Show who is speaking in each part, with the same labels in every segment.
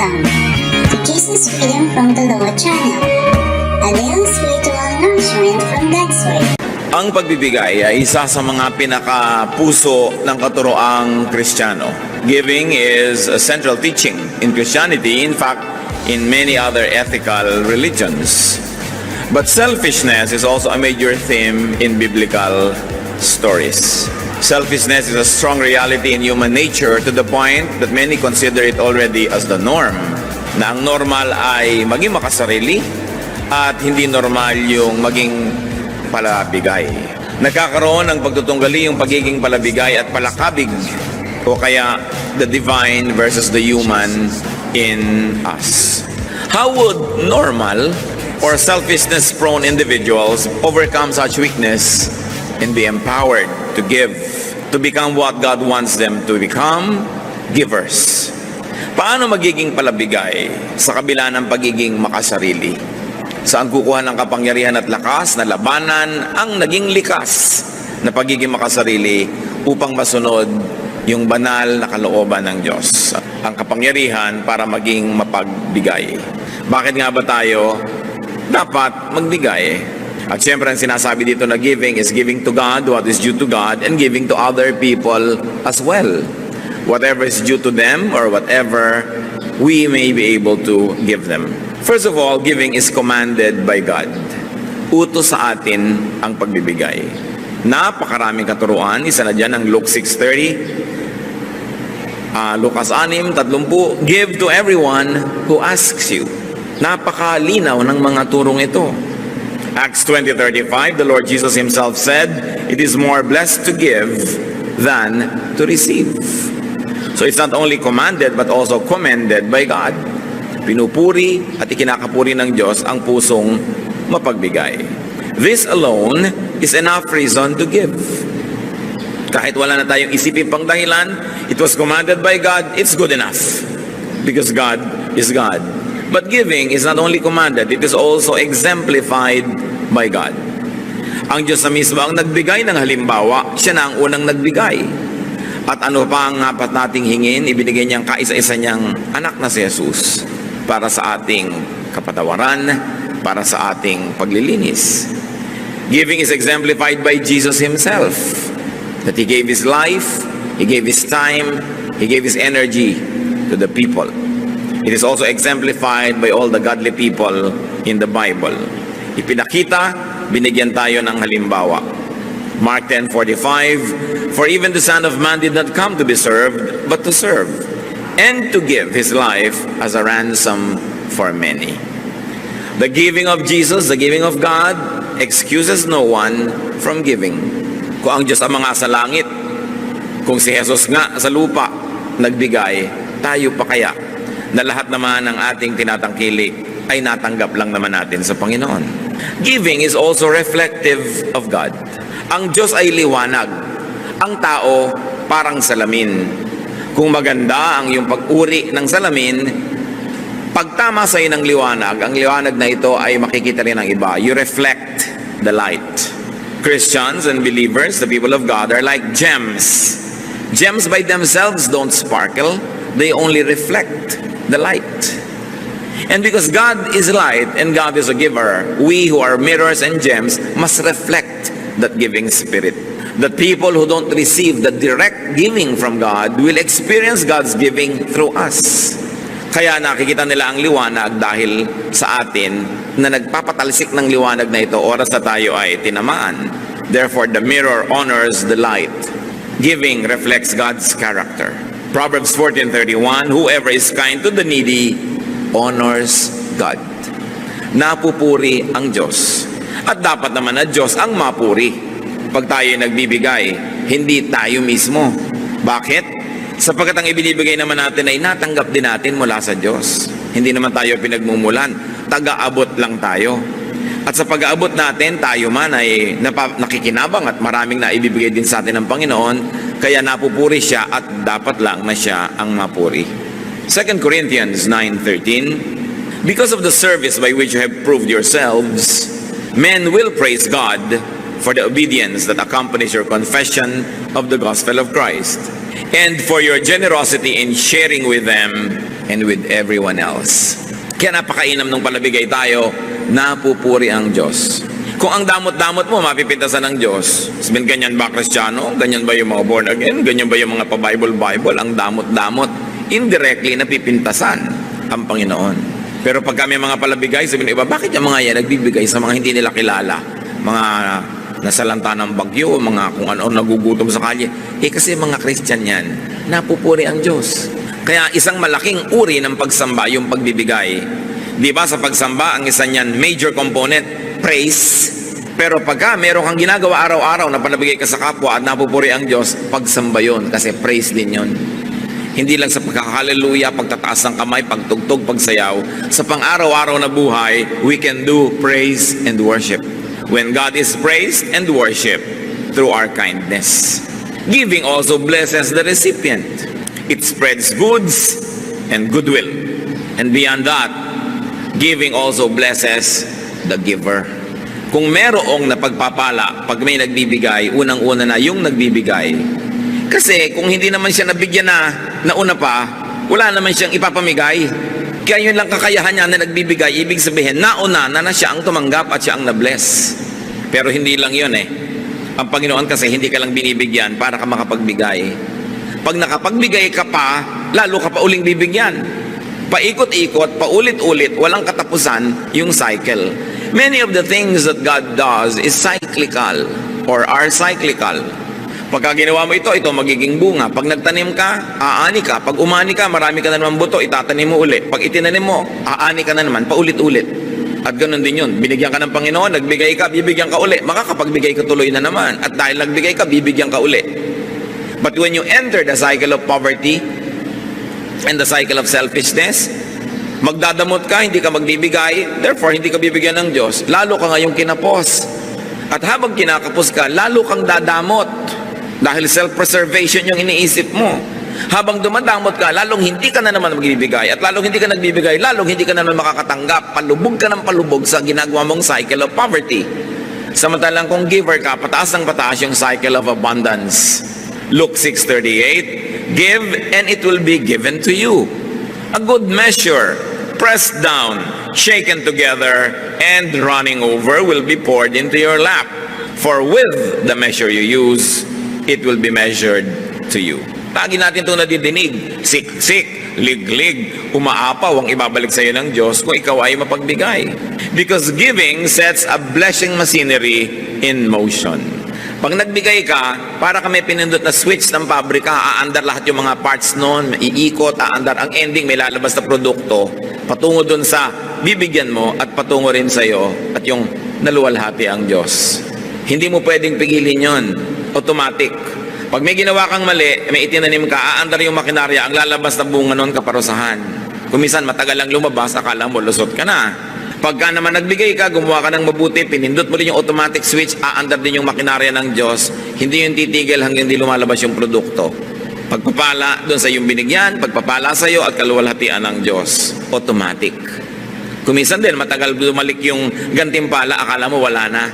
Speaker 1: Welcome to Jesus Freedom from the Law channel, a daily spiritual nourishment from God's Word.
Speaker 2: Ang pagbibigay ay isa sa mga pinakapuso ng katuroang Kristiyano. Giving is a central teaching in Christianity, in fact, in many other ethical religions. But selfishness is also a major theme in biblical stories. Selfishness is a strong reality in human nature to the point that many consider it already as the norm. Na ang normal ay maging makasarili at hindi normal yung maging palabigay. Nagkakaroon ng pagtutunggali yung pagiging palabigay at palakabig o kaya the divine versus the human in us. How would normal or selfishness-prone individuals overcome such weakness and be empowered to give, to become what God wants them to become, givers? Paano magiging palabigay sa kabila ng pagiging makasarili? Saan kukuha ng kapangyarihan at lakas na labanan ang naging likas na pagiging makasarili upang masunod yung banal na kalooban ng Diyos? Ang kapangyarihan para maging mapagbigay. Bakit nga ba tayo dapat magbigay? At syempre ang sinasabi dito na giving is giving to God what is due to God and giving to other people as well. Whatever is due to them or whatever we may be able to give them. First of all, giving is commanded by God. Utos sa atin ang pagbibigay. Napakaraming katuruan. Isa na dyan ang Luke 6:30. Lucas 6:30. Give to everyone who asks you. Napakalinaw ng mga turong ito. Acts 20:35, the Lord Jesus Himself said, it is more blessed to give than to receive. So it's not only commanded but also commended by God. Pinupuri at ikinakapuri ng Diyos ang pusong mapagbigay. This alone is enough reason to give. Kahit wala na tayong isipin pang dahilan, it was commanded by God, it's good enough. Because God is God. But giving is not only commanded, it is also exemplified by God. Ang Diyos na mismo ang nagbigay ng halimbawa, siya na ang unang nagbigay. At ano pa ang apat nating hingin, ibinigay niyang kaisa-isa niyang anak na si Jesus para sa ating kapatawaran, para sa ating paglilinis. Giving is exemplified by Jesus Himself. That He gave His life, He gave His time, He gave His energy to the people. It is also exemplified by all the godly people in the Bible. Ipinakita, binigyan tayo ng halimbawa. Mark 10:45, for even the Son of Man did not come to be served, but to serve, and to give His life as a ransom for many. The giving of Jesus, the giving of God, excuses no one from giving. Kung ang Diyos ang mga sa langit, kung si Jesus nga sa lupa nagbigay, tayo pa kaya na lahat naman ng ating tinatangkilik ay natanggap lang naman natin sa Panginoon. Giving is also reflective of God. Ang Diyos ay liwanag. Ang tao parang salamin. Kung maganda ang iyong pag-uri ng salamin, pagtama sa ng liwanag, ang liwanag na ito ay makikita rin ng iba. You reflect the light. Christians and believers, the people of God, are like gems. Gems by themselves don't sparkle. They only reflect the light. And because God is light and God is a giver, we who are mirrors and gems must reflect that giving spirit. That people who don't receive the direct giving from God will experience God's giving through us. Kaya nakikita nila ang liwanag dahil sa atin na nagpapatalsik ng liwanag na ito oras na tayo ay tinamaan. Therefore, the mirror honors the light. Giving reflects God's character. Proverbs 14:31, whoever is kind to the needy honors God. Napupuri ang Diyos. At dapat naman na Diyos ang mapuri. Pag tayo nagbibigay, hindi tayo mismo. Bakit? Sapagkat ang ibinibigay naman natin ay natanggap din natin mula sa Diyos. Hindi naman tayo pinagmumulan. Taga-abot lang tayo. At sa pag-aabot natin, tayo man ay nakikinabang at maraming na ibibigay din sa atin ng Panginoon. Kaya napupuri siya at dapat lang na siya ang mapuri. 2 Corinthians 9:13, because of the service by which you have proved yourselves, men will praise God for the obedience that accompanies your confession of the gospel of Christ, and for your generosity in sharing with them and with everyone else. Kaya napakainam nung palabigay tayo, napupuri ang Diyos. Kung ang damot-damot mo, mapipintasan ng Diyos. Sabihin, ganyan ba Kristiyano? Ganyan ba yung mga born again? Ganyan ba yung mga pa-Bible? Ang damot-damot. Indirectly, napipintasan ang Panginoon. Pero pag kami mga palabigay, sabihin iba, bakit yung mga yan nagbibigay sa mga hindi nila kilala? Mga nasalanta ng bagyo, mga kung ano nagugutom sa kalye. Kasi mga Christian yan, napupuri ang Diyos. Kaya isang malaking uri ng pagsamba, yung pagbibigay. Di ba sa pagsamba, ang isa niyan, major component, praise. Pero pagka meron kang ginagawa araw-araw na panabigay ka sa kapwa at napupuri ang Diyos, pagsamba yun, kasi praise din yun. Hindi lang sa pagkaka-hallelujah, pagtataas ng kamay, pagtugtog, pagsayaw. Sa pang-araw-araw na buhay, we can do praise and worship. When God is praised and worshiped through our kindness. Giving also blesses the recipient. It spreads goods and goodwill. And beyond that, giving also blesses the giver. Kung merong napagpapala, pag may nagbibigay, unang-una na yung nagbibigay. Kasi kung hindi naman siya nabigyan na nauna pa, wala naman siyang ipapamigay. Kaya yun lang kakayahan niya na nagbibigay, ibig sabihin, nauna na siya ang tumanggap at siya ang na-bless. Pero hindi lang yun eh. Ang Panginoon kasi hindi ka lang binibigyan para ka makapagbigay. Pag nakapagbigay ka pa, lalo ka pa uling bibigyan. Paikot-ikot, paulit-ulit, walang katapusan yung cycle. Many of the things that God does is cyclical or are cyclical. Pagka ginawa mo ito magiging bunga. Pag nagtanim ka, aani ka. Pag umani ka, marami ka na naman buto, itatanim mo ulit. Pag itinanim mo, aani ka na naman, paulit-ulit. At ganun din yun. Binigyan ka ng Panginoon, nagbigay ka, bibigyan ka uli. Makakapagbigay ka tuloy na naman. At dahil nagbigay ka, bibigyan ka uli. But when you enter the cycle of poverty and the cycle of selfishness, magdadamot ka, hindi ka magbibigay, therefore hindi ka bibigyan ng Diyos. Lalo ka ngayong kinapos. At habang kinakapos ka, lalo kang dadamot. Dahil self-preservation yung iniisip mo. Habang dumadamot ka, lalong hindi ka na naman magbibigay. At lalong hindi ka nagbibigay, lalong hindi ka na naman makakatanggap. Palubog ka ng palubog sa ginagawa mong cycle of poverty. Samantalang kung giver ka, pataas ng pataas yung cycle of abundance. Luke 6:38, give and it will be given to you. A good measure, pressed down, shaken together, and running over will be poured into your lap. For with the measure you use, it will be measured to you. Lagi natin itong nadidinig. Sik-sik, lig-lig, umaapaw ang ibabalik sa iyo ng Diyos kung ikaw ay mapagbigay. Because giving sets a blessing machinery in motion. Pag nagbigay ka, para ka may pinindot na switch ng pabrika, aandar lahat yung mga parts noon, iikot, aandar ang ending, may lalabas na produkto, patungo dun sa bibigyan mo at patungo rin sa iyo at yung naluwalhati ang Diyos. Hindi mo pwedeng pigilin yon, automatic. Pag may ginawa kang mali, may itinanim ka, aandar yung makinarya, ang lalabas na bunga noon kaparusahan. Kung minsan matagal lang lumabas, akala mo lusot ka na. Pagka naman nagbigay ka, gumawa ka ng mabuti, pinindot mo rin yung automatic switch, aandar din yung makinarya ng Diyos, hindi yung titigil hanggang hindi lumalabas yung produkto. Pagpapala doon sa yung binigyan, pagpapala sa iyo at kaluwalhatian ng Diyos. Automatic. Kung minsan din, matagal lumalik yung gantimpala, akala mo wala na.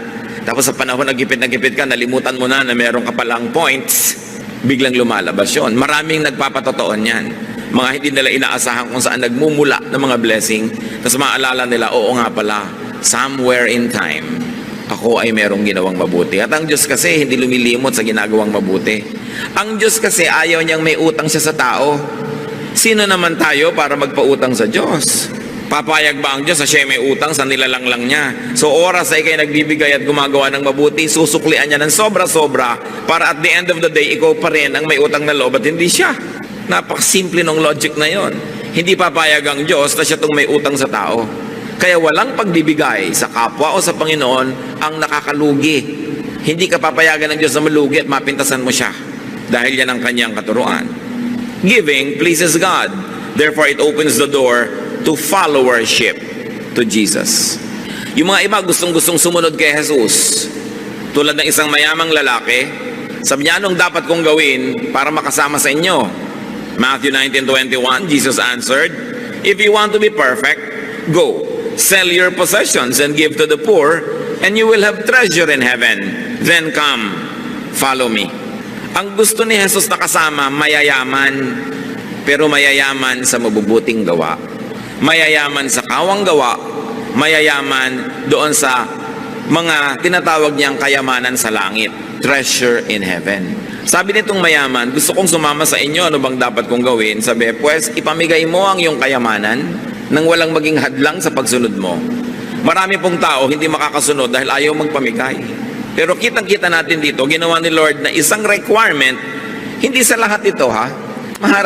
Speaker 2: Tapos sa panahon na gipit ka, nalimutan mo na meron ka palang points, biglang lumalabas yun. Maraming nagpapatotoo niyan. Mga hindi nila inaasahan kung saan nagmumula ng mga blessing. Tapos maalala nila, oo nga pala, somewhere in time, ako ay merong ginawang mabuti. At ang Diyos kasi hindi lumilimot sa ginagawang mabuti. Ang Diyos kasi ayaw niyang may utang siya sa tao. Sino naman tayo para magpautang sa Diyos? Papayag ba ang Diyos na siya may utang sa nilalang lang niya? So oras ay kayo nagbibigay at gumagawa ng mabuti, susuklian niya ng sobra-sobra para at the end of the day, ikaw pa rin ang may utang na loob at hindi siya. Napakasimple ng logic na yon. Hindi papayag ang Diyos na siya itong may utang sa tao. Kaya walang pagbibigay sa kapwa o sa Panginoon ang nakakalugi. Hindi ka papayagan ng Diyos na malugi at mapintasan mo siya. Dahil yan ang kanyang katuruan. Giving pleases God. Therefore, it opens the door to followership to Jesus. Yung mga iba gustong-gustong sumunod kay Jesus. Tulad ng isang mayamang lalaki, sabi niya, anong dapat kong gawin para makasama sa inyo? Matthew 19:21, Jesus answered, if you want to be perfect, go, sell your possessions and give to the poor, and you will have treasure in heaven. Then come, follow me. Ang gusto ni Jesus na kasama, mayayaman. pero mayayaman sa mabubuting gawa. Mayayaman sa kawang gawa, mayayaman doon sa mga tinatawag niyang kayamanan sa langit, treasure in heaven. Sabi nitong mayaman, gusto kong sumama sa inyo, ano bang dapat kong gawin? Sabi, pues ipamigay mo ang iyong kayamanan nang walang maging hadlang sa pagsunod mo. Marami pong tao hindi makakasunod dahil ayaw magpamigay. Pero kitang-kita natin dito, ginawa ni Lord na isang requirement, hindi sa lahat ito ha.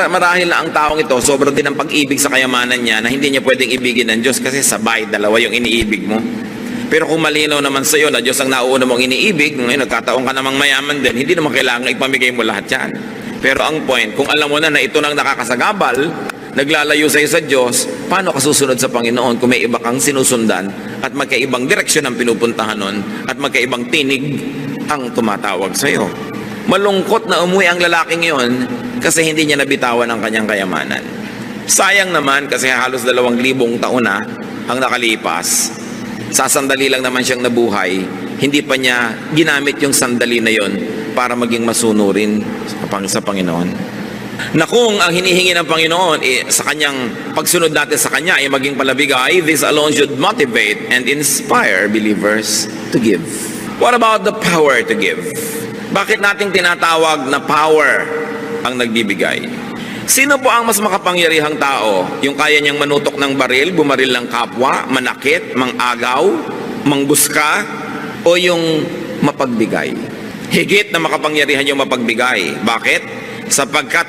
Speaker 2: Marahil na ang taong ito, sobrang din ang pag-ibig sa kayamanan niya na hindi niya pwedeng ibigin ng Diyos kasi sabay, dalawa yung iniibig mo. Pero kung malinaw naman sa iyo na Diyos ang nauuna mong iniibig, ngayon nagkataon ka namang mayaman din, hindi naman kailangan ipamigay mo lahat yan. Pero ang point, kung alam mo na ito nang nakakasagabal, naglalayo sa iyo sa Diyos, paano ka susunod sa Panginoon kung may iba kang sinusundan at magkaibang direksyon ang pinupuntahan nun at magkaibang tinig ang tumatawag sa iyo? Malungkot na umuwi ang lalaking yon kasi hindi niya nabitawan ang kanyang kayamanan. Sayang naman kasi halos 2,000 taon na ang nakalipas. Sasandali lang naman siyang nabuhay. Hindi pa niya ginamit yung sandali na yon para maging masunurin sa Panginoon. Na kung ang hinihingi ng Panginoon sa kanyang pagsunod natin sa kanya ay maging palabigay, this alone should motivate and inspire believers to give. What about the power to give? Bakit nating tinatawag na power ang nagbibigay? Sino po ang mas makapangyarihang tao? Yung kaya niyang manutok ng baril, bumaril ng kapwa, manakit, mangagaw, mangbuska, o yung mapagbigay? Higit na makapangyarihan yung mapagbigay. Bakit? Sapagkat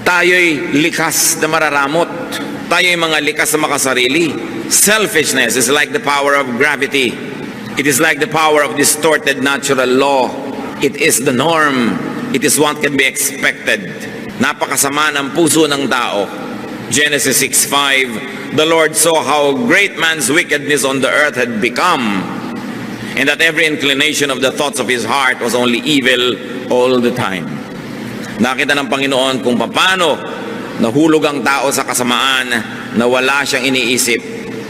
Speaker 2: tayo'y likas na mararamot. Tayo'y mga likas na makasarili. Selfishness is like the power of gravity. It is like the power of distorted natural law. It is the norm. It is what can be expected. Napakasama ng puso ng tao. Genesis 6:5, the Lord saw how great man's wickedness on the earth had become, and that every inclination of the thoughts of his heart was only evil all the time. Nakita ng Panginoon kung paano nahulog ang tao sa kasamaan na wala siyang iniisip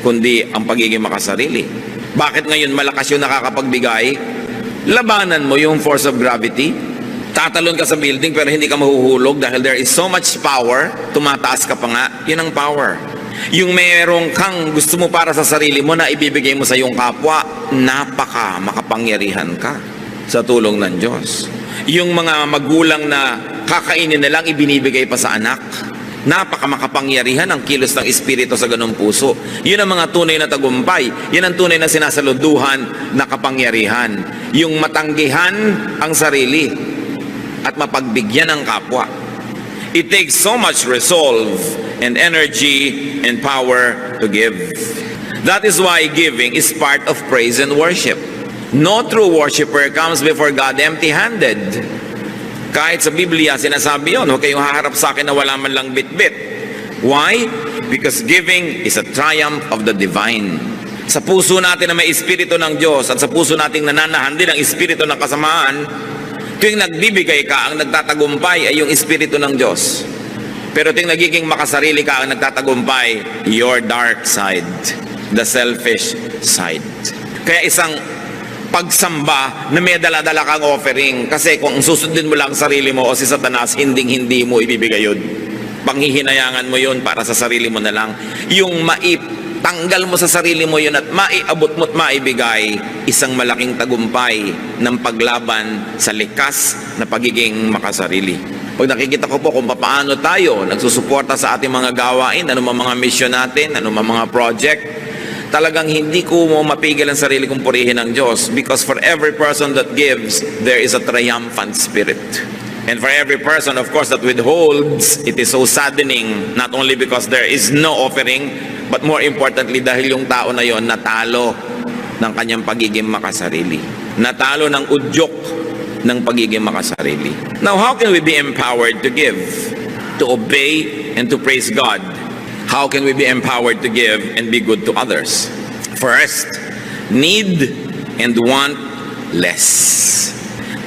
Speaker 2: kundi ang pagiging makasarili. Bakit ngayon malakas yung nakakapagbigay? Labanan mo yung force of gravity. Tatalon ka sa building pero hindi ka mahuhulog dahil there is so much power, tumataas ka pa nga, yun ang power. Yung merong kang gusto mo para sa sarili mo na ibibigay mo sa iyong kapwa, napaka makapangyarihan ka sa tulong ng Diyos. Yung mga magulang na kakainin na lang ibinibigay pa sa anak, napaka makapangyarihan ang kilos ng Espiritu sa ganung puso. Yun ang mga tunay na tagumpay. Yan ang tunay na sinasaluduhan na kapangyarihan. Yung matanggihan ang sarili at mapagbigyan ng kapwa. It takes so much resolve and energy and power to give. That is why giving is part of praise and worship. No true worshiper comes before God empty-handed. Kahit sa Biblia, sinasabi yun, huwag kayong haharap sa akin na wala man lang bit-bit. Why? Because giving is a triumph of the divine. Sa puso natin na may Espiritu ng Diyos at sa puso nating nananahan din ang Espiritu ng kasamaan, tuwing nagbibigay ka, ang nagtatagumpay ay yung Espiritu ng Diyos. Pero tuwing nagiging makasarili ka, ang nagtatagumpay, your dark side, the selfish side. Kaya isang pagsamba na may dala-dala kang offering. Kasi kung susundin mo lang sarili mo o si Satanas, hindi mo ibibigay yun. Panghihinayangan mo yun para sa sarili mo na lang. Yung maitanggal mo sa sarili mo yun at maiabot mo at maibigay, isang malaking tagumpay ng paglaban sa likas na pagiging makasarili. Pag nakikita ko po kung paano tayo nagsusuporta sa ating mga gawain, anumang mga mission natin, anumang mga project, talagang hindi ko mo mapigil ang sarili kong purihin ng Diyos, because for every person that gives, there is a triumphant spirit. And for every person, of course, that withholds, it is so saddening, not only because there is no offering, but more importantly, dahil yung tao na yon natalo ng kanyang pagiging makasarili. Natalo ng udyok ng pagiging makasarili. Now, how can we be empowered to give, to obey, and to praise God? How can we be empowered to give and be good to others? First, need and want less.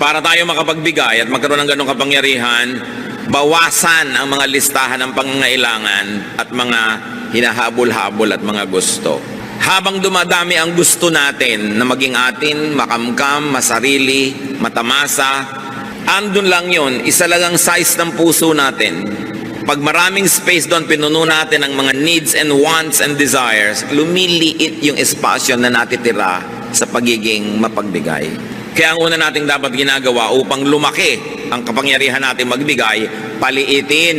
Speaker 2: Para tayo makapagbigay at magkaroon ng ganong kapangyarihan, bawasan ang mga listahan ng pangangailangan at mga hinahabol-habol at mga gusto. Habang dumadami ang gusto natin na maging atin, makamkam, masarili, matamasa, andun lang yon, isa lang ang size ng puso natin. Pag maraming space doon, pinuno natin ang mga needs and wants and desires, lumiliit yung espasyo na natitira sa pagiging mapagbigay. Kaya ang una nating dapat ginagawa upang lumaki ang kapangyarihan natin magbigay, paliitin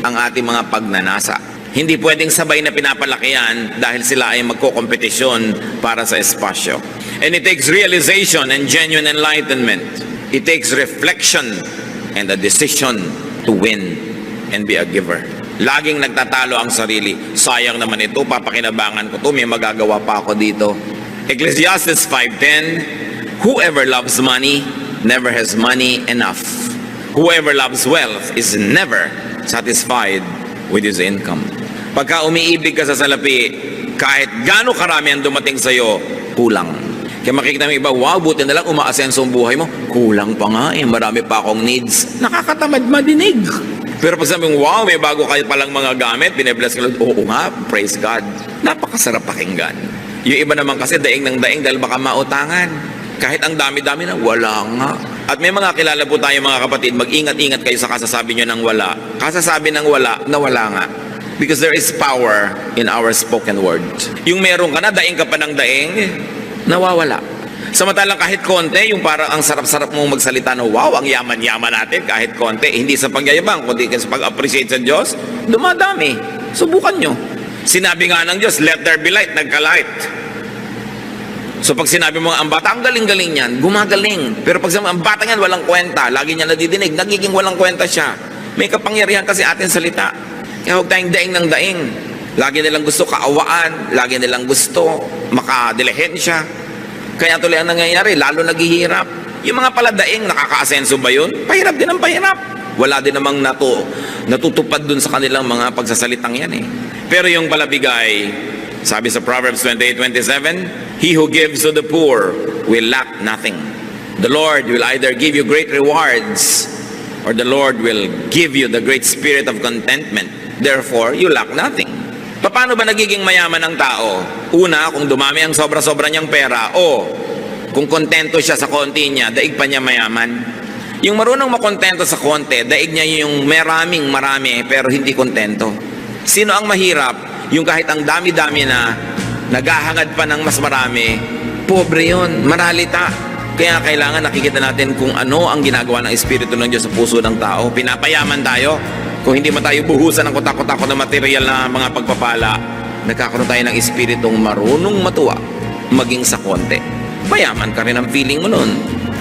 Speaker 2: ang ating mga pagnanasa. Hindi pwedeng sabay na pinapalaki yan dahil sila ay magkokompetisyon para sa espasyo. And it takes realization and genuine enlightenment. It takes reflection and a decision to win and be a giver. Laging nagtatalo ang sarili. Sayang naman ito, papakinabangan ko to, may magagawa pa ako dito. Ecclesiastes 5:10, whoever loves money never has money enough. Whoever loves wealth is never satisfied with his income. Pagka umiibig ka sa salapi, kahit gaano karami ang dumating sa'yo, kulang. Kaya makikita mo iba, wow, buti na lang umaasenso ang buhay mo. Kulang pa nga eh, marami pa akong needs. Nakakatamad madinig. Pero pag sabi mo, wow, may bago kayo palang mga gamit, bine-bless ka lang, oo nga, praise God. Napakasarap pakinggan. Yung iba naman kasi daing ng daing dahil baka mautangan. Kahit ang dami-dami na, wala nga. At may mga kilala po tayo mga kapatid, mag-ingat-ingat kayo sa kasasabi nyo ng wala. Kasasabi ng wala, na wala nga. Because there is power in our spoken word. Yung meron ka na, daing ka pa ng daing, nawawala. Samantalang kahit konti, yung parang ang sarap-sarap mong magsalita na, wow, ang yaman-yaman natin kahit konti. Hindi sa pagyayabang, kundi sa pag-appreciate sa Diyos, dumadami. Subukan nyo. Sinabi nga ng Diyos, let there be light, nagka-light. So pag sinabi mo, ang bata, ang galing-galing yan, gumagaling. Pero pag sinabi, ang bata yan, walang kwenta, lagi niya nadidinig, nagiging walang kwenta siya. May kapangyarihan kasi ating salita. Kaya huwag tayong daing ng daing. Lagi nilang gusto kaawaan, lagi nilang gusto makadilihensya. Kaya tuloy ang nangyayari, lalo naghihirap. Yung mga paladaing, nakaka-asenso ba yun? Pahirap din ang pahirap. Wala din namang natutupad dun sa kanilang mga pagsasalitang yan eh. Pero yung palabigay, sabi sa Proverbs 28:27, he who gives to the poor will lack nothing. The Lord will either give you great rewards or the Lord will give you the great spirit of contentment. Therefore, you lack nothing. Paano ba nagiging mayaman ang tao? Una, kung dumami ang sobra-sobra niyang pera o kung kontento siya sa konti niya, daig pa niya mayaman. Yung marunong makontento sa konti, daig niya yung marami pero hindi kontento. Sino ang mahirap? Yung kahit ang dami-dami na naghahangad pa ng mas marami, pobre yun, maralita. Kaya kailangan nakikita natin kung ano ang ginagawa ng Espiritu ng Diyos sa puso ng tao. Pinapayaman tayo. Kung hindi man tayo buhusan ng kutak-kutak na material na mga pagpapala, nagkakaroon tayo ng espiritong marunong matuwa, maging sa konti. Mayaman ka rin ang feeling mo nun.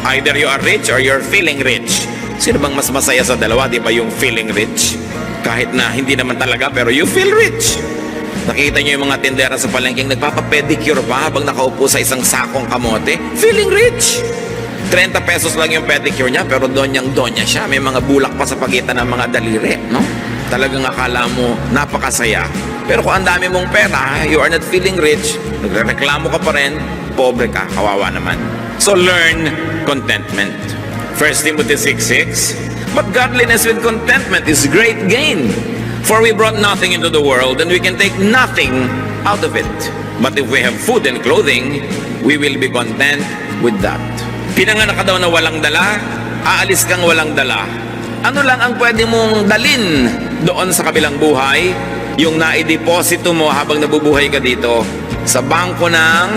Speaker 2: Either you are rich or you're feeling rich. Sino bang mas masaya sa dalawa? Di ba yung feeling rich? Kahit na hindi naman talaga, pero you feel rich. Nakita nyo yung mga tindera sa palengking nagpapapedicure pa habang nakaupo sa isang sakong kamote? Feeling rich. 30 pesos lang yung pedicure niya, pero donyang-donya siya. May mga bulak pa sa pagitan ng mga daliri, no? Talagang akala mo, napakasaya. Pero kung ang dami mong pera, you are not feeling rich, nagreklamo ka pa rin, pobre ka, kawawa naman. So learn contentment. 1 Timothy 6:6, but godliness with contentment is great gain. For we brought nothing into the world, and we can take nothing out of it. But if we have food and clothing, we will be content with that. Pinanganak ka daw na walang dala, aalis kang walang dala. Ano lang ang pwede mong dalin doon sa kabilang buhay? Yung naideposito mo habang nabubuhay ka dito sa bangko ng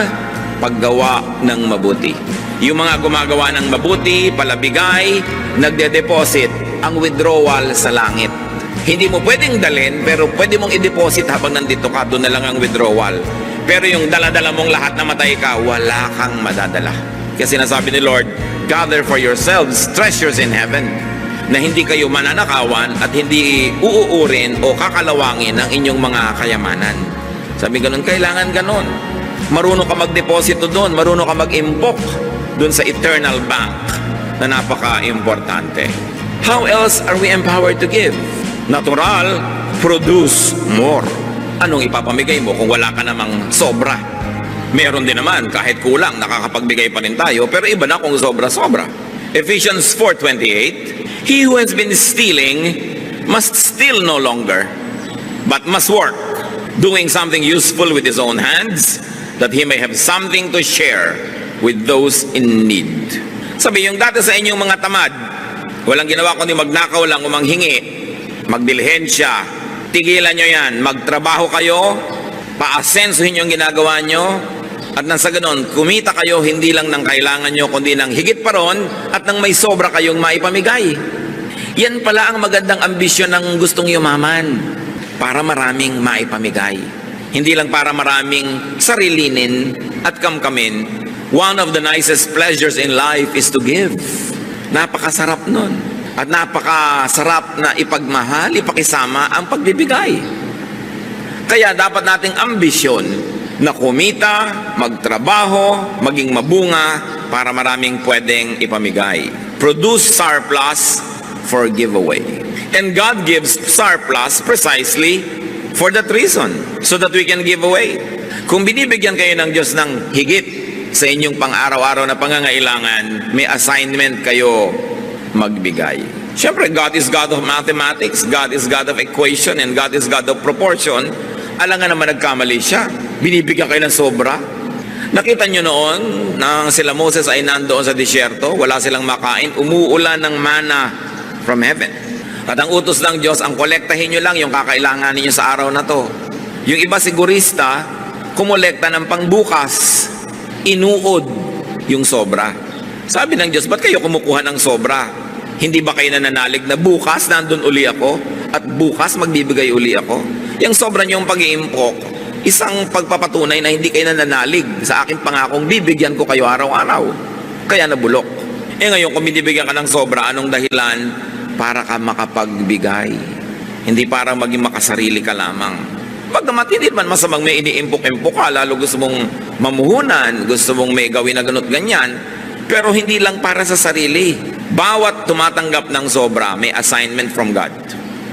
Speaker 2: paggawa ng mabuti. Yung mga gumagawa ng mabuti, palabigay, nagde-deposit ang withdrawal sa langit. Hindi mo pwedeng dalin, pero pwede mong i-deposit habang nandito ka, doon na lang ang withdrawal. Pero yung dala-dala mong lahat na matay ka, wala kang madadala. Kasi sinasabi ni Lord, gather for yourselves treasures in heaven, na hindi kayo mananakawan at hindi uuurin o kakalawangin ang inyong mga kayamanan. Sabi ganun, kailangan ganun. Marunong ka magdeposito doon, marunong ka mag-impok doon sa eternal bank na napaka-importante. How else are we empowered to give? Natural, produce more. Anong ipapamigay mo kung wala ka namang sobra? Meron din naman, kahit kulang, nakakapagbigay pa rin tayo, pero iba na kung sobra-sobra. Ephesians 4:28, he who has been stealing must steal no longer, but must work, doing something useful with his own hands, that he may have something to share with those in need. Sabi, yung dati sa inyong mga tamad, walang ginawa kundi magnakaw lang o manghingi, magdilihensya. Tigilan nyo yan. Magtrabaho kayo, paasensuhin yung ginagawa nyo, at nang sa ganon, kumita kayo hindi lang ng kailangan nyo, kundi ng higit pa ron, at nang may sobra kayong maipamigay. Yan pala ang magandang ambisyon ng gustong yumaman, para maraming maipamigay. Hindi lang para maraming sarilinin at kamkamin. One of the nicest pleasures in life is to give. Napakasarap nun. At napakasarap na ipagmahal, ipakisama ang pagbibigay. Kaya dapat nating ambisyon na kumita, magtrabaho, maging mabunga para maraming pwedeng ipamigay. Produce surplus for giveaway. And God gives surplus precisely for that reason, so that we can give away. Kung binibigyan kayo ng Diyos ng higit sa inyong pang-araw-araw na pangangailangan, may assignment kayo magbigay. Siyempre, God is God of mathematics, God is God of equation, and God is God of proportion. Alam nga naman nagkamali siya. Binibigyan kayo ng sobra. Nakita nyo noon, nang sila Moses ay nandoon sa disyerto, wala silang makain, umuulan ng mana from heaven. At ang utos ng Diyos, ang kolektahin nyo lang yung kakailangan ninyo sa araw na to. Yung iba sigurista, kumolekta ng pangbukas, inuod yung sobra. Sabi ng Diyos, ba't kayo kumukuha ng sobra? Hindi ba kayo nananalig na bukas nandun uli ako at bukas magbibigay uli ako? Yung sobra niyong pag-iimpok, isang pagpapatunay na hindi kayo nananalig sa aking pangakong bibigyan ko kayo araw-araw. Kaya nabulok. Ngayon kung binibigyan ka ng sobra, anong dahilan? Para ka makapagbigay. Hindi para maging makasarili ka lamang. Pagkamat hindi man masamang may iniimpok-impok ka, lalo gusto mong mamuhunan, gusto mong may gawin na ganot ganyan, pero hindi lang para sa sarili. Bawat tumatanggap ng sobra, may assignment from God.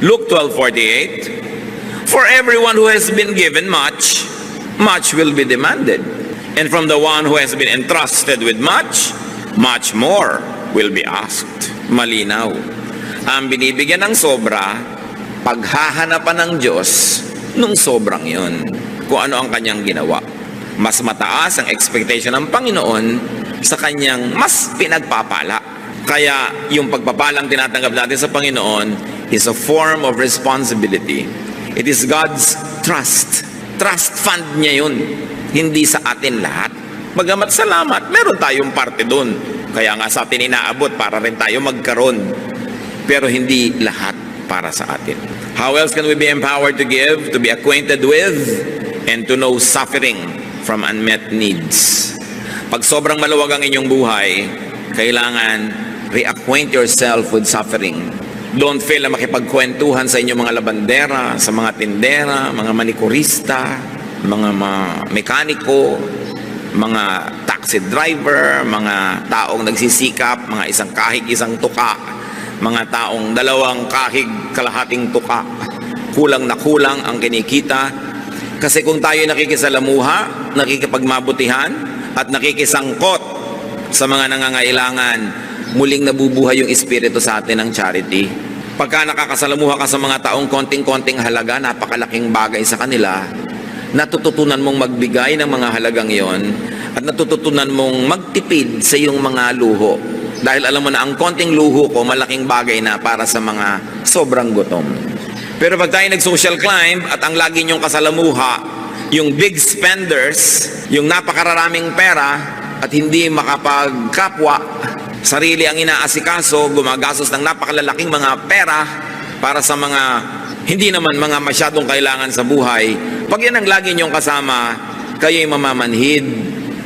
Speaker 2: Luke 12:48, for everyone who has been given much, much will be demanded. And from the one who has been entrusted with much, much more will be asked. Malinaw. Ang binibigyan ng sobra, paghahanapan ng Diyos nung sobrang yun. Kung ano ang kanyang ginawa. Mas mataas ang expectation ng Panginoon sa kanyang mas pinagpapala. Kaya yung pagpapalang tinatanggap natin sa Panginoon is a form of responsibility. It is God's trust. Trust fund niya yun. Hindi sa atin lahat. Bagamat salamat, meron tayong parte doon. Kaya nga sa atin inaabot para rin tayo magkaroon. Pero hindi lahat para sa atin. How else can we be empowered to give, to be acquainted with, and to know suffering from unmet needs? Pag sobrang maluwag ang inyong buhay, kailangan reacquaint yourself with suffering. Don't fail na makipagkwentuhan sa inyong mga labandera, sa mga tindera, mga manikurista, mga mekaniko, mga taxi driver, mga taong nagsisikap, mga isang kahig, isang tuka, mga taong dalawang kahig, kalahating tuka. Kulang na kulang ang kinikita. Kasi kung tayo nakikisalamuha, nakikipagmabutihan, at nakikisangkot sa mga nangangailangan, muling nabubuhay yung espiritu sa atin ng charity. Pagka nakakasalamuha ka sa mga taong konting-konting halaga, napakalaking bagay sa kanila, natututunan mong magbigay ng mga halagang yon at natututunan mong magtipid sa iyong mga luho. Dahil alam mo na ang konting luho ko, malaking bagay na para sa mga sobrang gutom. Pero pag tayo nag-social climb at ang lagi niyong kasalamuha, yung big spenders, yung napakararaming pera at hindi makapagkapwa, sarili ang inaasikaso, gumagastos ng napakalalaking mga pera para sa mga hindi naman mga masyadong kailangan sa buhay. Pag yan ang lagi niyong kasama, kayo'y mamamanhid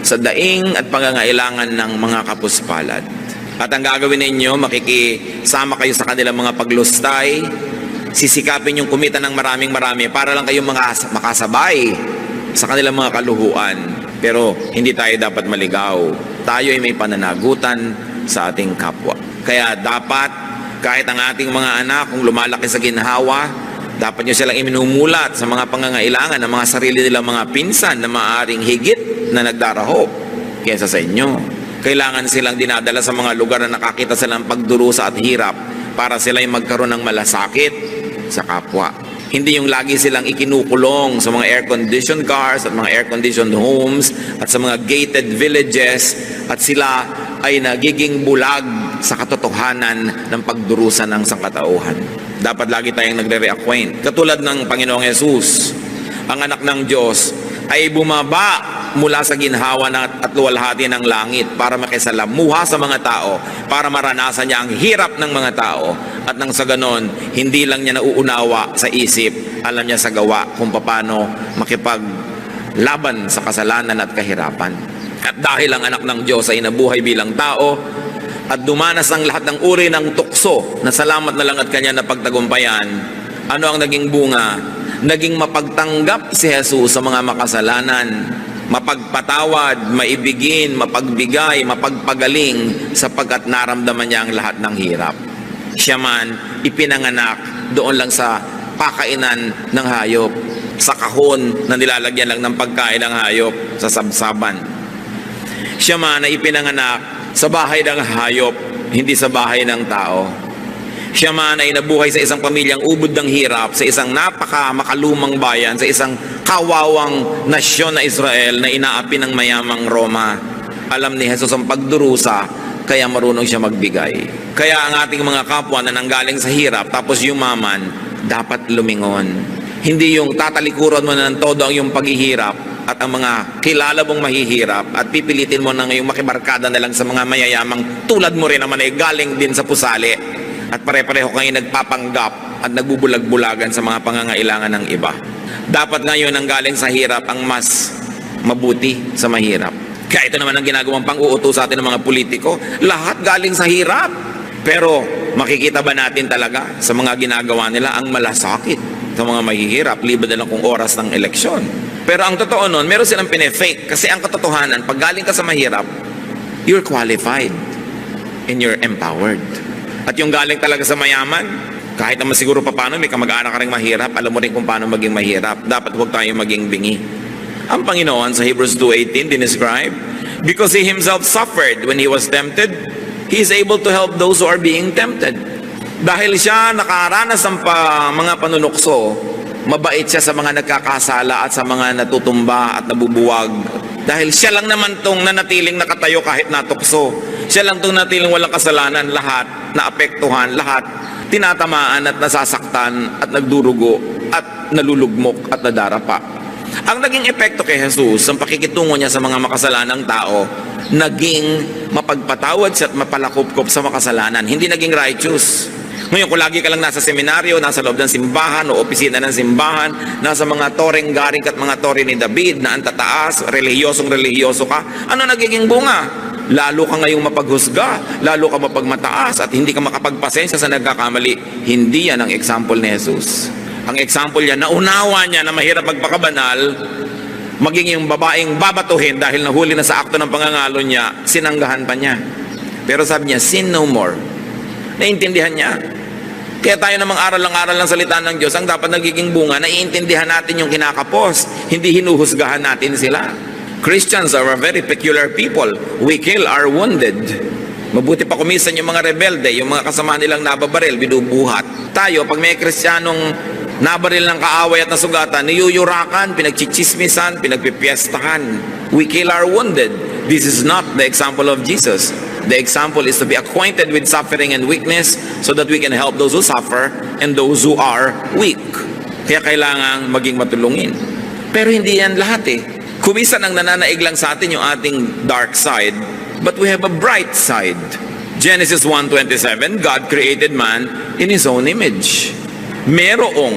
Speaker 2: sa daing at pangangailangan ng mga kapuspalad. At ang gagawin ninyo, makikisama kayo sa kanilang mga paglustay, sisikapin yung kumita ng marami para lang kayong mga makasabay sa kanilang mga kaluhuan. Pero hindi tayo dapat maligaw. Tayo ay may pananagutan sa ating kapwa. Kaya dapat kahit ang ating mga anak kung lumalaki sa ginhawa, dapat nyo silang iminumulat sa mga pangangailangan ng mga sarili nilang mga pinsan na maaaring higit na nagdarahop kaysa sa inyo. Kailangan silang dinadala sa mga lugar na nakakita silang pagdurusa at hirap para sila ay magkaroon ng malasakit sa kapwa. Hindi yung lagi silang ikinukulong sa mga air-conditioned cars at mga air-conditioned homes at sa mga gated villages at sila ay nagiging bulag sa katotohanan ng pagdurusa ng sangkatauhan. Dapat lagi tayong nagre-reacquaint. Katulad ng Panginoong Yesus, ang anak ng Diyos ay bumaba mula sa ginhawa at luwalhati ng langit para makisalamuha sa mga tao, para maranasan niya ang hirap ng mga tao, at nang sa ganon, hindi lang niya nauunawa sa isip, alam niya sa gawa kung paano makipaglaban sa kasalanan at kahirapan. At dahil ang anak ng Diyos ay nabuhay bilang tao at dumanas ng lahat ng uri ng tukso na salamat na lang at kanya na pagtagumpayan, ano ang naging bunga? Naging mapagtanggap si Jesus sa mga makasalanan, mapagpatawad, maibigin, mapagbigay, mapagpagaling, sapagkat naramdaman niya ang lahat ng hirap. Siya man ipinanganak doon lang sa pakainan ng hayop, sa kahon na nilalagyan lang ng pagkain ng hayop, sa sabsaban. Siya man ay ipinanganak sa bahay ng hayop, hindi sa bahay ng tao. Siya man ay nabuhay sa isang pamilyang ubod ng hirap, sa isang makalumang bayan, sa isang kawawang nasyon na Israel na inaapi ng mayamang Roma. Alam ni Jesus ang pagdurusa, kaya marunong siya magbigay. Kaya ang ating mga kapwa na nanggaling sa hirap tapos yumaman, dapat lumingon. Hindi yung tatalikuran mo na ng todo ang yung paghihirap at ang mga kilala mong mahihirap at pipilitin mo na ngayong makibarkada na lang sa mga mayayamang tulad mo rin naman ay galing din sa pusali. At pare-pareho kayo nagpapanggap at nagbubulag-bulagan sa mga pangangailangan ng iba. Dapat ngayon ang galing sa hirap ang mas mabuti sa mahirap. Kaya ito naman ang ginagawang pang-uutos sa atin ng mga politiko. Lahat galing sa hirap. Pero makikita ba natin talaga sa mga ginagawa nila ang malasakit sa mga mahihirap, liban na lang kung oras ng eleksyon? Pero ang totoo nun, meron silang pinefake. Kasi ang katotohanan, pag galing ka sa mahirap, you're qualified and you're empowered. At yung galing talaga sa mayaman, kahit naman siguro pa paano, may kamag-anak ka rin mahirap, alam mo rin kung paano maging mahirap. Dapat huwag tayong maging bingi. Ang Panginoon sa Hebrews 2:18 dinescribe, because He Himself suffered when He was tempted, He is able to help those who are being tempted. Dahil siya nakaranas ng mga panunukso, mabait siya sa mga nagkakasala at sa mga natutumba at nabubuwag. Dahil siya lang naman tong nanatiling nakatayo kahit natukso. Siya lang tong nanatiling walang kasalanan, lahat naapektuhan, lahat tinatamaan at nasasaktan at nagdurugo at nalulugmok at nadarapa. Ang naging epekto kay Jesus, ang pakikitungo niya sa mga makasalanang tao, naging mapagpatawad siya at mapalakupkop sa makasalanan. Hindi naging righteous. Ngayon, kung lagi ka lang nasa seminaryo, nasa loob ng simbahan o opisina ng simbahan, nasa mga toreng garing at mga tore ni David na antataas, relihiyosong-relihiyoso ka, ano nagiging bunga? Lalo ka ngayong mapaghusga, lalo ka mapagmataas at hindi ka makapagpasensya sa nagkakamali. Hindi yan ang example ni Jesus. Ang example niya, naunawa niya na mahirap magpakabanal, maging yung babaeng babatuhin dahil nahuli na sa akto ng pangangalo niya, sinanggahan pa niya. Pero sabi niya, sin no more. Naintindihan niya. Kaya tayo namang aral ng salita ng Diyos, ang dapat nagiging bunga, naiintindihan natin yung kinakapos, hindi hinuhusgahan natin sila. Christians are a very peculiar people. We kill our wounded. Mabuti pa kumisan yung mga rebelde, yung mga kasama nilang nababaril, binubuhat. Tayo, pag may Kristyanong nabaril ng kaaway at nasugatan, niyuyurakan, pinagchichismisan, pinagpipiestahan. We kill our wounded. This is not the example of Jesus. The example is to be acquainted with suffering and weakness so that we can help those who suffer and those who are weak. Kaya kailangan maging matulungin. Pero hindi yan lahat eh. Kumisan ang nananaig lang sa atin yung ating dark side, but we have a bright side. Genesis 1:27, God created man in His own image. Merong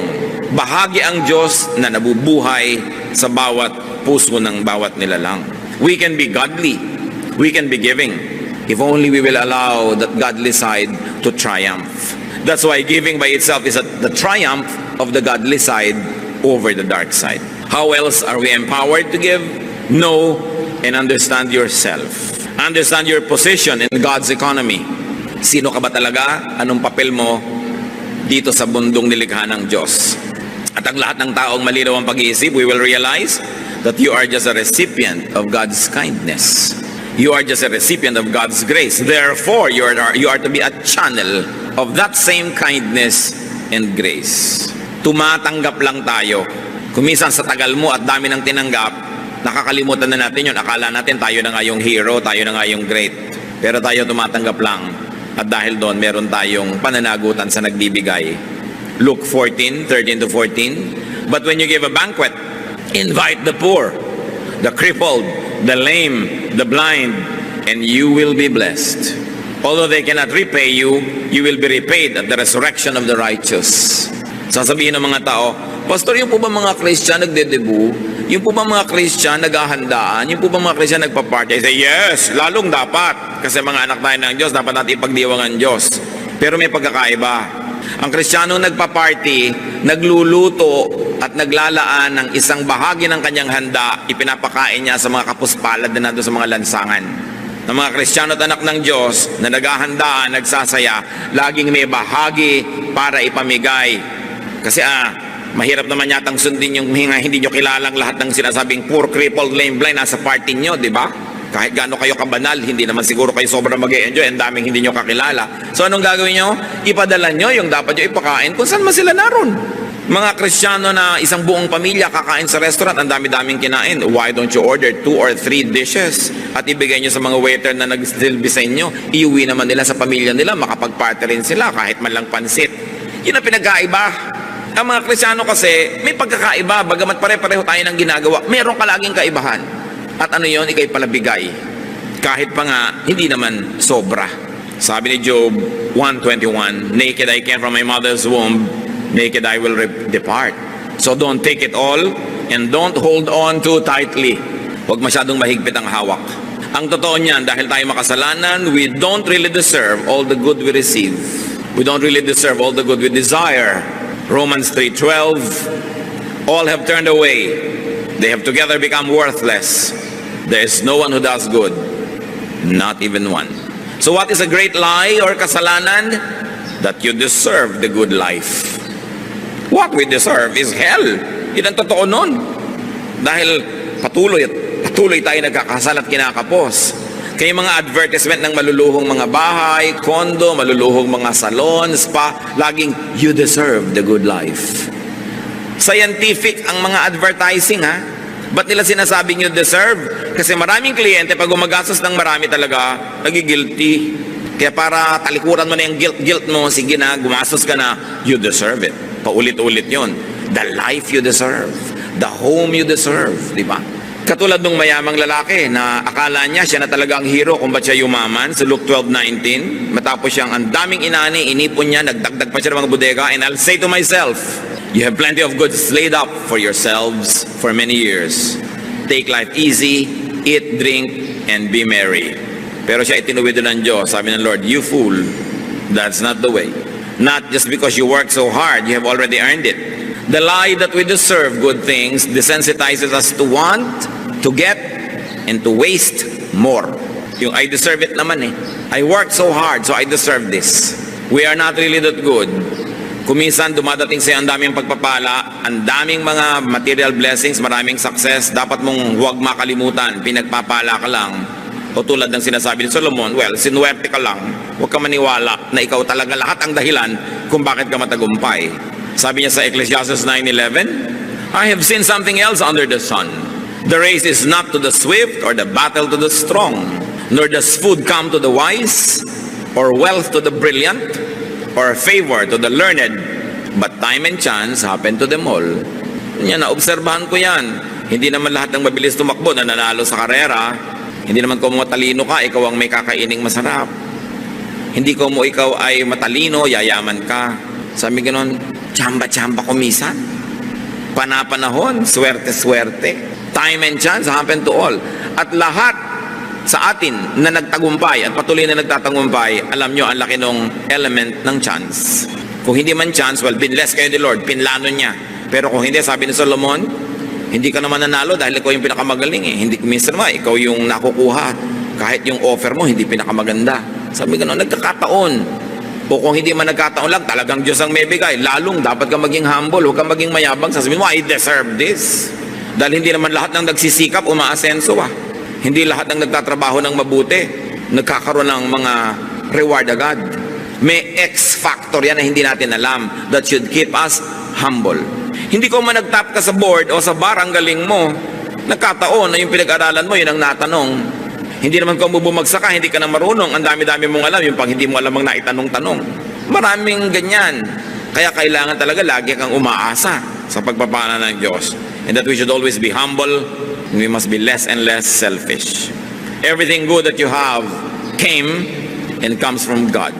Speaker 2: bahagi ang Diyos na nabubuhay sa bawat puso ng bawat nilalang. We can be godly. We can be giving. If only we will allow that godly side to triumph. That's why giving by itself is the triumph of the godly side over the dark side. How else are we empowered to give? Know and understand yourself. Understand your position in God's economy. Sino ka ba talaga? Anong papel mo dito sa bundong nilikha ng Diyos? At ang lahat ng taong malinaw ang pag-iisip, we will realize that you are just a recipient of God's kindness. You are just a recipient of God's grace. Therefore, you are to be a channel of that same kindness and grace. Tumatanggap lang tayo. Kumisan sa tagal mo at dami ng tinanggap, nakakalimutan na natin yun. Akala natin tayo na nga yung hero, tayo na nga yung great. Pero tayo tumatanggap lang. At dahil doon, meron tayong pananagutan sa nagbibigay. Luke 14:13 to 14. But when you give a banquet, invite the poor, the crippled, the lame, the blind, and you will be blessed. Although they cannot repay you, you will be repaid at the resurrection of the righteous. Sasabihin ng mga tao, Pastor, yung po ba mga Christian nagdedebu? Yung po ba mga Christian naghahandaan? Yung po ba mga Christian nagpa-party? I say, yes, lalong dapat. Kasi mga anak tayo ng Diyos, dapat natin ipagdiwangan Diyos. Pero may pagkakaiba. Ang Kristiyano nagpa-party, nagluluto at naglalaan ng isang bahagi ng kanyang handa, ipinapakain niya sa mga kapuspalad na nandun sa mga lansangan. Ng mga Kristiyano at anak ng Diyos na naghahandaan, nagsasaya, laging may bahagi para ipamigay. Kasi mahirap naman yatang sundin yung hindi nyo kilalang lahat ng sinasabing poor, crippled, lame, blind nasa party nyo, di ba? Kahit gaano kayo kabanal, hindi naman siguro kayo sobrang mag-e-enjoy, ang daming hindi nyo kakilala. So anong gagawin nyo? Ipadala nyo yung dapat nyo ipakain kung saan man sila naroon. Mga Kristiyano na isang buong pamilya kakain sa restaurant, ang dami-daming kinain. Why don't you order 2 or 3 dishes at ibigay nyo sa mga waiter na nagsilbi sa inyo? Iuwi naman nila sa pamilya nila, makapag-party rin sila kahit man lang pansit. Yun ang pinagkaiba. Ang mga Kristiyano kasi, may pagkakaiba, bagamat pare-pareho tayo ng ginagawa, meron ka laging kaibahan. At ano yun, ikay palabigay. Kahit pa nga, hindi naman sobra. Sabi ni Job 1:21, naked I came from my mother's womb, naked I will depart. So don't take it all, and don't hold on too tightly. Huwag masyadong mahigpit ang hawak. Ang totoo niyan, dahil tayo makasalanan, we don't really deserve all the good we receive. We don't really deserve all the good we desire. Romans 3:12, all have turned away. They have together become worthless. There is no one who does good, not even one. So what is a great lie or kasalanan? That you deserve the good life. What we deserve is hell. Yan ang totoo nun. Dahil patuloy tayo nagkakasal at kinakapos. Kaya mga advertisement ng maluluhong mga bahay, kondo, maluluhong mga salon, spa, laging, you deserve the good life. Scientific ang mga advertising, ha? Ba't nila sinasabing you deserve? Kasi maraming kliyente, pag gumagastos ng marami talaga, nagigilty. Kaya para talikuran mo na yung guilt mo, sige na, gumastos ka na, you deserve it. Paulit-ulit yon. The life you deserve. The home you deserve. Di ba? Katulad nung mayamang lalaki na akala niya siya na talaga ang hero kung ba't siya yumaman sa Luke 12:19. Matapos siyang ang daming inani, inipon niya, nagdagdag pa siya ng mga bodega, and I'll say to myself, you have plenty of goods laid up for yourselves for many years. Take life easy, eat, drink, and be merry. Pero siya itinuwid ng Diyos. Sabi ng Lord, you fool, that's not the way. Not just because you work so hard, you have already earned it. The lie that we deserve good things desensitizes us to want, to get, and to waste more. Yung I deserve it naman eh. I worked so hard, so I deserve this. We are not really that good. Kuminsan dumadating sa'yo ang daming pagpapala, ang daming mga material blessings, maraming success. Dapat mong huwag makalimutan, pinagpapala ka lang. O tulad ng sinasabi ni Solomon, well, sinuwerte ka lang. Huwag ka maniwala na ikaw talaga lahat ang dahilan kung bakit ka matagumpay. Sabi niya sa Ecclesiastes 9:11, I have seen something else under the sun. The race is not to the swift or the battle to the strong, nor does food come to the wise, or wealth to the brilliant, or favor to the learned, but time and chance happen to them all. Yan, naobserbahan ko yan. Hindi naman lahat ng mabilis tumakbo na nanalo sa karera. Hindi naman kung matalino ka, ikaw ang may kakaining masarap. Hindi kung ikaw ay matalino, yayaman ka. Sabi ganon, tsamba-tsamba kumisan. Panapanahon, swerte-swerte. Time and chance happen to all. At lahat sa atin na nagtagumpay at patuloy na nagtatagumpay, alam nyo, ang laki ng element ng chance. Kung hindi man chance, well, binless kayo ni Lord, pinlano niya. Pero kung hindi, sabi ni Solomon, hindi ka naman nanalo dahil ikaw yung pinakamagaling eh. Hindi, minsan naman, ikaw yung nakukuha. Kahit yung offer mo, hindi pinakamaganda. Sabi gano'n, nagkakataon. O kung hindi man nagkataon lang, talagang Diyos ang may bigay. Lalong, dapat ka maging humble, huwag ka maging mayabang. Sasabihin mo, I deserve this. Dahil hindi naman lahat ng nagsisikap, umaasenso ah. Hindi lahat ng nagtatrabaho ng mabuti, nagkakaroon ng mga reward agad. May X factor yan na hindi natin alam that should keep us humble. Hindi ko man nag-top ka sa board o sa bar, ang galing mo. Nagkataon na yung pinag-aralan mo, yun ang natanong. Hindi naman kung bumagsak ka, hindi ka na marunong. Ang dami-dami mong alam, yung pag hindi mo alam ang naitanong-tanong. Maraming ganyan. Kaya kailangan talaga lagi kang umaasa sa pagpapala ng Diyos. And that we should always be humble, and we must be less and less selfish. Everything good that you have came and comes from God.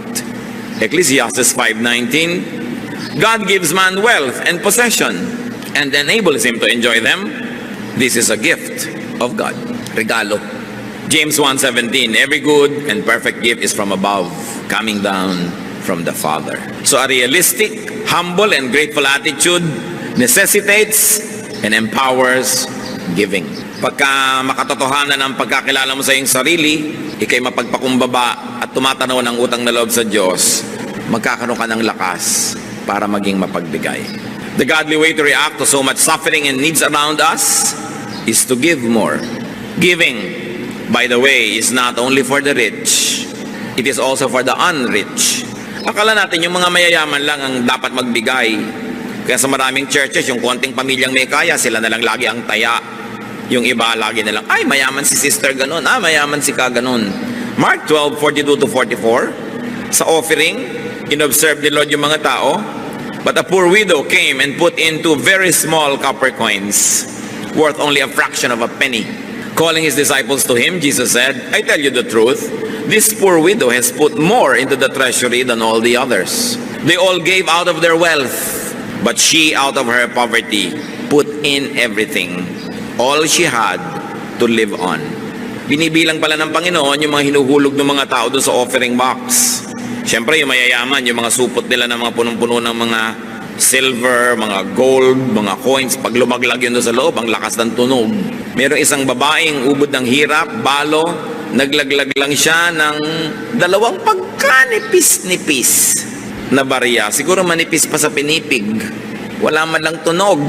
Speaker 2: Ecclesiastes 5:19, God gives man wealth and possession and enables him to enjoy them. This is a gift of God. Regalo. James 1:17, every good and perfect gift is from above, coming down from the Father. So a realistic, humble, and grateful attitude necessitates and empowers giving. Pagka makatotohanan ang pagkakilala mo sa iyong sarili, ikay mapagpakumbaba at tumatanaw ng utang na loob sa Diyos, magkakaroon ka ng lakas para maging mapagbigay. The godly way to react to so much suffering and needs around us is to give more. Giving, by the way, is not only for the rich, it is also for the unrich. Akala natin yung mga mayayaman lang ang dapat magbigay. Kaya sa maraming churches, yung konting pamilyang may kaya, sila na lang lagi ang taya. Yung iba lagi na lang, ay mayaman si sister ganun, mayaman si ka ganun. Mark 12:42-44, sa offering, inobserve ni Lord yung mga tao, but a poor widow came and put in 2 very small copper coins, worth only a fraction of a penny. Calling his disciples to him, Jesus said, I tell you the truth, this poor widow has put more into the treasury than all the others. They all gave out of their wealth, but she out of her poverty put in everything, all she had to live on. Binibilang pala ng Panginoon yung mga hinuhulog ng mga tao doon sa offering box. Siyempre yung mayayaman, yung mga supot nila ng mga punong-puno ng mga silver, mga gold, mga coins, pag lumaglag yun doon sa loob, ang lakas ng tunog. Merong isang babaeng ubod ng hirap, balo, naglaglag lang siya ng 2 pagkanipis-nipis na barya. Siguro manipis pa sa pinipig. Wala man lang tunog.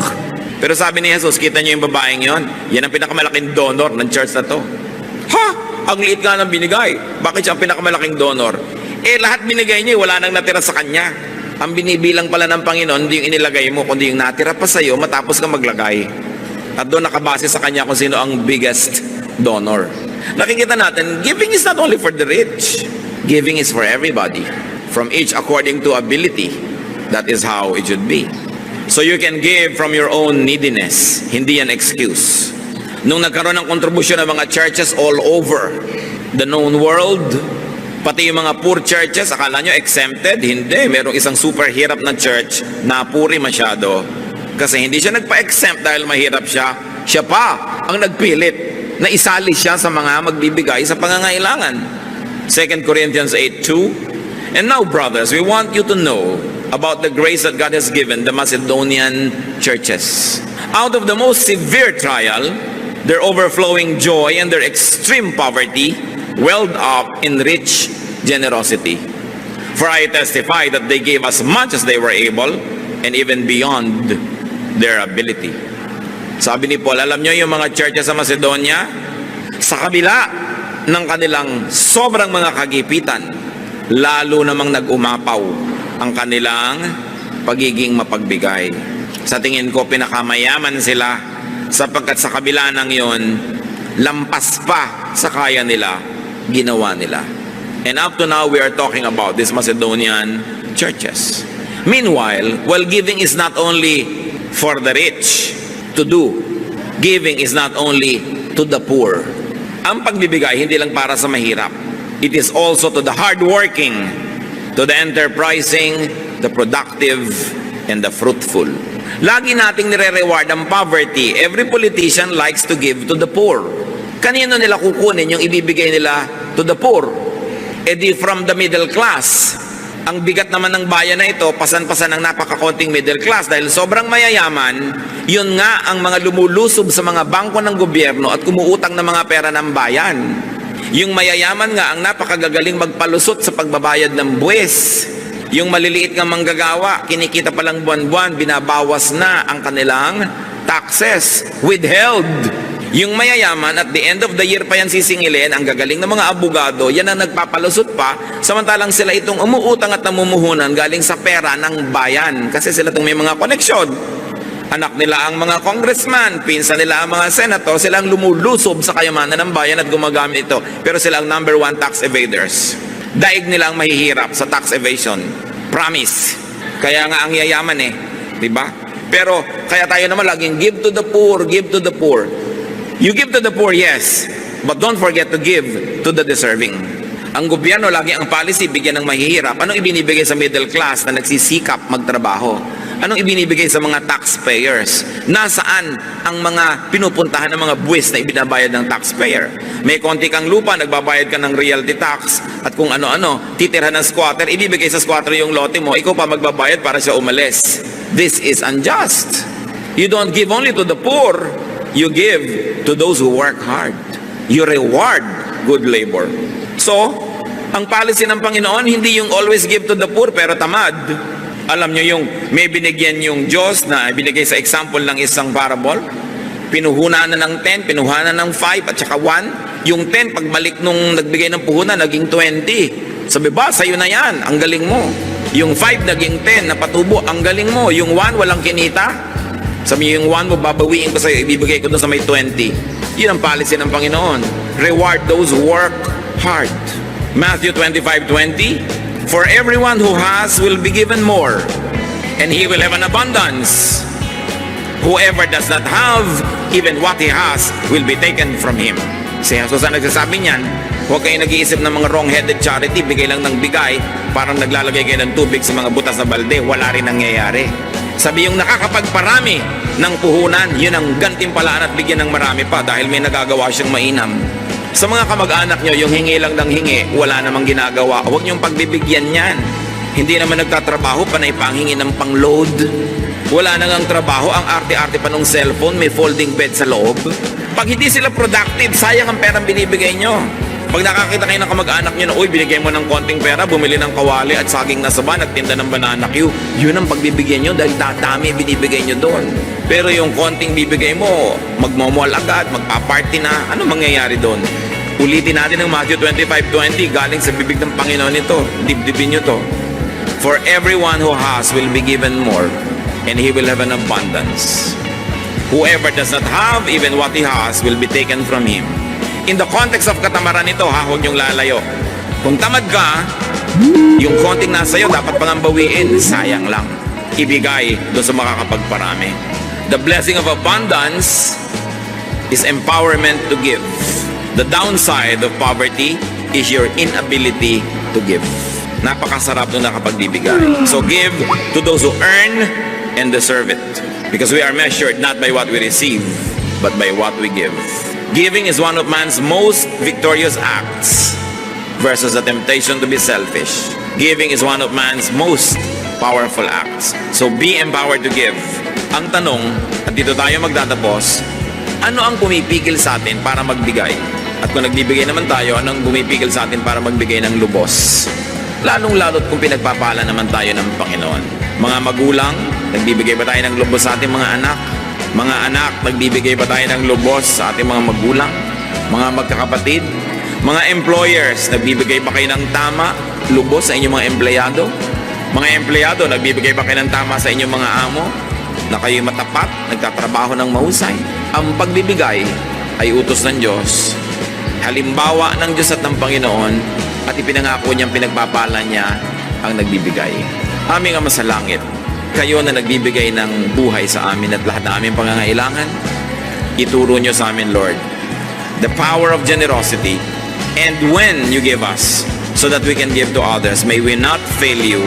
Speaker 2: Pero sabi ni Jesus, kita niyo yung babaeng yon? Yan ang pinakamalaking donor ng church na to. Ha? Ang liit nga ng binigay. Bakit siya ang pinakamalaking donor? Lahat binigay niya, wala nang natira sa kanya. Ang binibilang pala ng Panginoon, hindi yung inilagay mo, kundi yung natira pa sa'yo, matapos ka maglagay. At doon nakabase sa kanya kung sino ang biggest donor. Nakikita natin, giving is not only for the rich. Giving is for everybody. From each according to ability. That is how it should be. So you can give from your own neediness. Hindi yan excuse. Nung nagkaroon ng kontribusyon ng mga churches all over the known world, pati yung mga poor churches, akala nyo exempted? Hindi. Merong isang super hirap na church na puri masyado. Kasi hindi siya nagpa-exempt dahil mahirap siya. Siya pa ang nagpilit na isali siya sa mga magbibigay sa pangangailangan. 2 Corinthians 8:2. And now, brothers, we want you to know about the grace that God has given the Macedonian churches. Out of the most severe trial, their overflowing joy and their extreme poverty welled up in rich generosity. For I testify that they gave as much as they were able and even beyond their ability. Sabi ni Paul, alam nyo yung mga churches sa Macedonia, sa kabila ng kanilang sobrang mga kagipitan, lalo namang nag-umapaw ang kanilang pagiging mapagbigay. Sa tingin ko, pinakamayaman sila sapagkat sa kabila ng yon, lampas pa sa kaya nila, ginawa nila. And up to now, we are talking about these Macedonian churches. Meanwhile, while giving is not only for the rich to do, giving is not only to the poor. Ang pagbibigay, hindi lang para sa mahirap. It is also to the hardworking, to the enterprising, the productive, and the fruitful. Lagi nating nire-reward ang poverty. Every politician likes to give to the poor. Kanino nila kukunin yung ibibigay nila to the poor? Di from the middle class. Ang bigat naman ng bayan na ito, pasan-pasan ng napakakonting middle class dahil sobrang mayayaman, yun nga ang mga lumulusob sa mga bangko ng gobyerno at kumuutang ng mga pera ng bayan. Yung mayayaman nga ang napakagagaling magpalusot sa pagbabayad ng buwis. Yung maliliit nga manggagawa, kinikita pa lang buwan-buwan, binabawas na ang kanilang taxes, withheld. Yung mayayaman, at the end of the year pa yan sisingilin, ang gagaling ng mga abogado, yan ang nagpapalusot pa, samantalang sila itong umuutang at namumuhunan galing sa pera ng bayan. Kasi sila itong may mga koneksyon. Anak nila ang mga congressman, pinsan nila ang mga senator, sila ang lumulusob sa kayamanan ng bayan at gumagamit ito. Pero sila ang number 1 tax evaders. Daig nila ang mahihirap sa tax evasion. Promise. Kaya nga ang yayaman eh, di ba? Pero kaya tayo naman laging give to the poor, give to the poor. You give to the poor, yes, but don't forget to give to the deserving. Ang gobyerno lagi ang policy bigyan ng mahihirap. Anong ibinibigay sa middle class na nagsisikap magtrabaho? Anong ibinibigay sa mga taxpayers? Nasaan ang mga pinupuntahan ng mga buwis na ibinabayad ng taxpayer? May konti kang lupa, nagbabayad ka ng realty tax at kung ano-ano, titirhan ng squatter, ibibigay sa squatter yung lote mo, ikaw pa magbabayad para siya umalis. This is unjust. You don't give only to the poor, you give to those who work hard. You reward good labor. So, ang policy ng Panginoon, hindi yung always give to the poor pero tamad. Alam nyo yung may binigyan yung Diyos na binigay sa example ng isang parable. Pinuhunan na ng 10, pinuhunan ng 5 at saka 1. Yung 10, pagbalik nung nagbigay ng puhunan, naging 20. Sabi ba, sa'yo na yan, ang galing mo. Yung 5 naging 10 na patubo, ang galing mo. Yung 1, walang kinita. Sabi yung 1 mo, babawiin ko sa'yo, ibibigay ko doon sa may 20. Yun ang policy ng Panginoon. Reward those who work hard. Matthew 25:20, for everyone who has will be given more, and he will have an abundance. Whoever does not have, even what he has will be taken from him. Si Jesus ang nagsasabi niyan, huwag kayo nag-iisip ng mga wrong-headed charity, bigay lang ng bigay, parang naglalagay kayo ng tubig sa mga butas na balde, wala rin nangyayari. Sabi yung nakakapagparami ng puhunan, yun ang gantimpalaan at bigyan ng marami pa dahil may nagagawa siyang mainam. Sa mga kamag-anak nyo, yung hingi lang ng hingi, wala namang ginagawa. Huwag nyong pagbibigyan yan. Hindi naman nagtatrabaho, panay panghingi ng pang-load. Wala nang ang trabaho, ang arte-arte pa nung cellphone, may folding bed sa loob. Pag hindi sila productive, sayang ang perang binibigay nyo. Pag nakakita kayo ng kamag-anak nyo na, uy, binigay mo ng konting pera, bumili ng kawali at saging na saba, nagtinda ng banana Q, yun ang pagbibigyan nyo dahil tatami binibigay nyo doon. Pero yung konting bibigay mo, magmomall agad, magpa-party na, ano mangyayari doon? Ulitin natin ang Matthew 25:20, galing sa bibig ng Panginoon ito. Dibdibin nyo to. For everyone who has will be given more, and he will have an abundance. Whoever does not have, even what he has, will be taken from him. In the context of katamaran ito, huwag niyong lalayo. Kung tamad ka, yung konting nasa iyo, dapat pangambawiin, sayang lang. Ibigay doon sa makakapagparami. The blessing of abundance is empowerment to give. The downside of poverty is your inability to give. Napakasarap nung nakapagbibigay. So give to those who earn and deserve it. Because we are measured not by what we receive, but by what we give. Giving is one of man's most victorious acts versus the temptation to be selfish. Giving is one of man's most powerful acts. So be empowered to give. Ang tanong, at dito tayo magtatapos, ano ang pumipigil sa atin para magbigay? At kung nagbibigay naman tayo, anong pumipigil sa atin para magbigay ng lubos? Lalong-lalot kung pinagpapala naman tayo ng Panginoon. Mga magulang, nagbibigay ba tayo ng lubos sa ating mga anak? Mga anak, nagbibigay ba tayo ng lubos sa ating mga magulang? Mga magkakapatid? Mga employers, nagbibigay ba kayo ng tama, lubos sa inyong mga empleyado? Mga empleyado, nagbibigay ba kayo ng tama sa inyong mga amo? Na kayo'y matapat, nagtatrabaho ng mahusay? Ang pagbibigay ay utos ng Diyos. Halimbawa ng Diyos at ng Panginoon at ipinangako niyang pinagpapala niya ang nagbibigay. Aming Ama sa langit, kayo na nagbibigay ng buhay sa amin at lahat na aming pangangailangan, ituro nyo sa amin, Lord, the power of generosity, and when you give us, so that we can give to others, may we not fail you,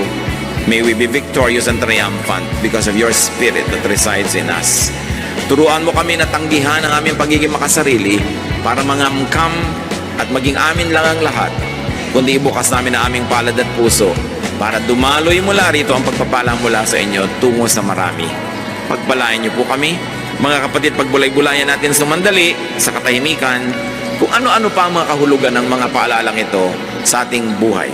Speaker 2: may we be victorious and triumphant because of your Spirit that resides in us. Turuan mo kami na tanggihan ang aming pagiging makasarili para mangamkam at maging amin lang ang lahat, kundi ibukas namin ang aming palad at puso para dumaloy mula rito ang pagpapalang mula sa inyo tungo sa marami. Pagpalain niyo po kami, mga kapatid, pagbulay-bulayan natin sa mandali, sa katahimikan, kung ano-ano pa ang mga kahulugan ng mga paalalang ito sa ating buhay.